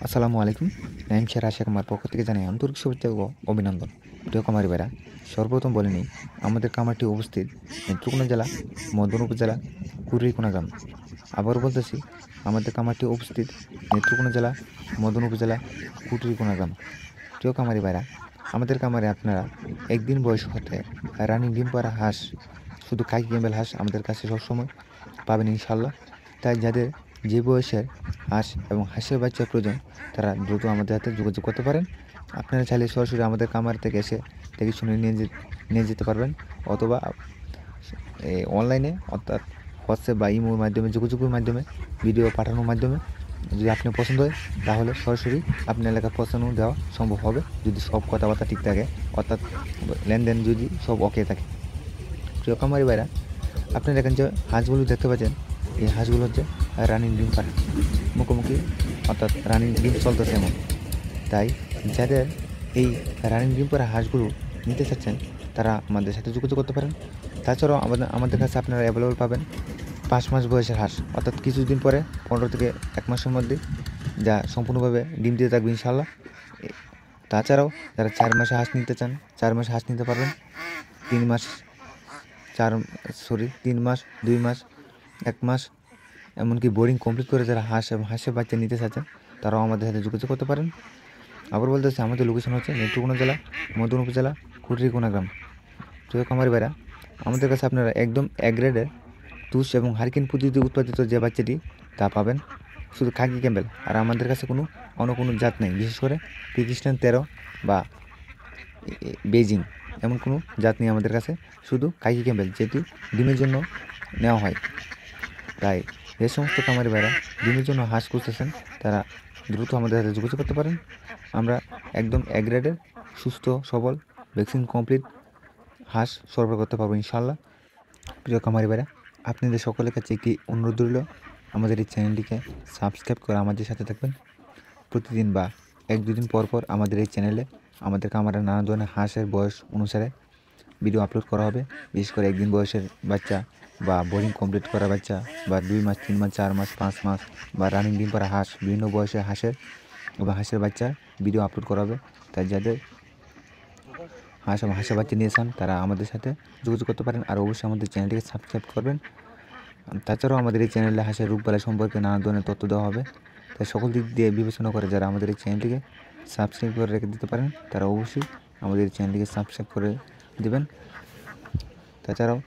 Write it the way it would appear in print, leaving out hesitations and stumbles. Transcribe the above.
আসসালামু আলাইকুম। নাইম শের আশিক আমার পক্ষ থেকে জানাই আন্তরিক শুভেচ্ছা ও অভিনন্দন। প্রিয় খামারি ভাইরা, সর্বপ্রথম বলে নিই আমাদের খামারটি অবস্থিত নেত্রকোনা জেলা মদন উপজেলা কুড়িরকোনা গ্রাম। আবারও বলতেছি আমাদের খামারটি অবস্থিত নেত্রকোনা জেলা মদন উপজেলা কুটিরকোনা গ্রাম। প্রিয় খামারি ভাইরা, আমাদের খামারে আপনারা একদিন বয়স হতে রানিং ডিম পাড়া হাঁস, শুধু খাকি ক্যাম্বেল হাঁস আমাদের কাছে সবসময় পাবেন ইনশাল্লাহ। তাই যাদের যে বয়সের হাঁস এবং হাঁসের বাচ্চার প্রয়োজন তারা দ্রুত আমাদের হাতে যোগাযোগ করতে পারেন। আপনারা চাইলে সরাসরি আমাদের খামার থেকে এসে দেখে শুনে নিয়ে যেতে পারবেন, অথবা অনলাইনে অর্থাৎ হোয়াটসঅ্যাপ বা ইমোর মাধ্যমে যোগাযোগের মাধ্যমে ভিডিও পাঠানোর মাধ্যমে যদি আপনি পছন্দ হয় তাহলে সরাসরি আপনার এলাকায় পৌঁছানো দেওয়া সম্ভব হবে, যদি সব কথাবার্তা ঠিক থাকে, অর্থাৎ লেনদেন যদি সব ওকে থাকে। প্রিয় খামারি ভাইরা, আপনারা এখানে যে হাঁসগুলো দেখতে পাচ্ছেন এই হাঁসগুলো হচ্ছে রানিং ডিম পাড়া মুখোমুখি, অর্থাৎ রানিং ডিম চলতেছে এমন। তাই যাদের এই রানিং ডিম পাড়া হাঁসগুলো নিতে চাচ্ছেন তারা আমাদের সাথে যোগাযোগ করতে পারেন। তাছাড়াও আমাদের কাছে আপনারা অ্যাভেলেবল পাবেন 5 মাস বয়সের হাঁস, অর্থাৎ কিছুদিন পরে 15 থেকে 1 মাসের মধ্যে যা সম্পূর্ণভাবে ডিম দিতে থাকবে ইনশাল্লাহ। তাছাড়াও যারা 4 মাসে হাঁস নিতে চান 4 মাসে হাঁস নিতে পারবেন। 3 মাস 3 মাস 2 মাস 1 মাস, এমনকি বোর্ডিং কমপ্লিট করে যারা হাঁস এবং হাঁসের বাচ্চা নিতে চাচ্ছেন তারাও আমাদের সাথে যোগাযোগ করতে পারেন। আবার বলতেছি আমাদের লোকেশন হচ্ছে নেত্রকোনা জেলা মদন উপজেলা কুটিরকোনা গ্রাম। প্রিয় খামারি ভাইরা, আমাদের কাছে আপনারা একদম এক গ্রেডের তুষ এবং হারিকেন পদ্ধতিতে উৎপাদিত যে বাচ্চাটি তা পাবেন, শুধু খাকি ক্যাম্বেল। আর আমাদের কাছে অন্য কোনো জাত নেই, বিশেষ করে পাকিস্তান 13 বা বেজিং এমন কোনো জাত নেই আমাদের কাছে, শুধু খাকি ক্যাম্বেল যেটি ডিমের জন্য নেওয়া হয়। তাই যে সমস্ত খামারি ভাইরা ডিমের জন্য হাঁস খুঁজতেছেন তারা দ্রুত আমাদের সাথে যোগাযোগ করতে পারেন। আমরা একদম এক গ্রেডের সুস্থ সবল ভ্যাকসিন কমপ্লিট হাঁস সরবরাহ করতে পারবো ইনশাল্লাহ। প্রিয় খামারি ভাইরা, আপনাদের সকলের কাছে একটি অনুরোধ রইল, আমাদের এই চ্যানেলটিকে সাবস্ক্রাইব করে আমাদের সাথে থাকবেন। প্রতিদিন বা 1-2 দিন পর পর আমাদের এই চ্যানেলে আমাদের খামারের নানা ধরনের হাঁসের বয়স অনুসারে ভিডিও আপলোড করা হবে। বিশেষ করে 1 দিন বয়সের বাচ্চা বা বোর্ডিং কমপ্লিট করা বাচ্চা বা 2 মাস 3 মাস 4 মাস 5 মাস বা রানিং ডিম পাড়া হাঁস, বিভিন্ন বয়সের হাঁসের বা হাঁসের বাচ্চার ভিডিও আপলোড করা হবে। তাই যাদের হাঁস এবং হাঁসের বাচ্চা নিয়ে চান তারা আমাদের সাথে যোগাযোগ করতে পারেন। আর অবশ্যই আমাদের চ্যানেলটিকে সাবস্ক্রাইব করবেন। তাছাড়াও আমাদের এই চ্যানেলে হাঁসের রোগবালাই সম্পর্কে নানা ধরনের তথ্য দেওয়া হবে। তাই সকল দিক দিয়ে বিবেচনা করে যারা আমাদের এই চ্যানেলটিকে সাবস্ক্রাইব করে রেখে দিতে পারেন তারা অবশ্যই আমাদের এই চ্যানেলটিকে সাবস্ক্রাইব করে দেবেন। তাছাড়াও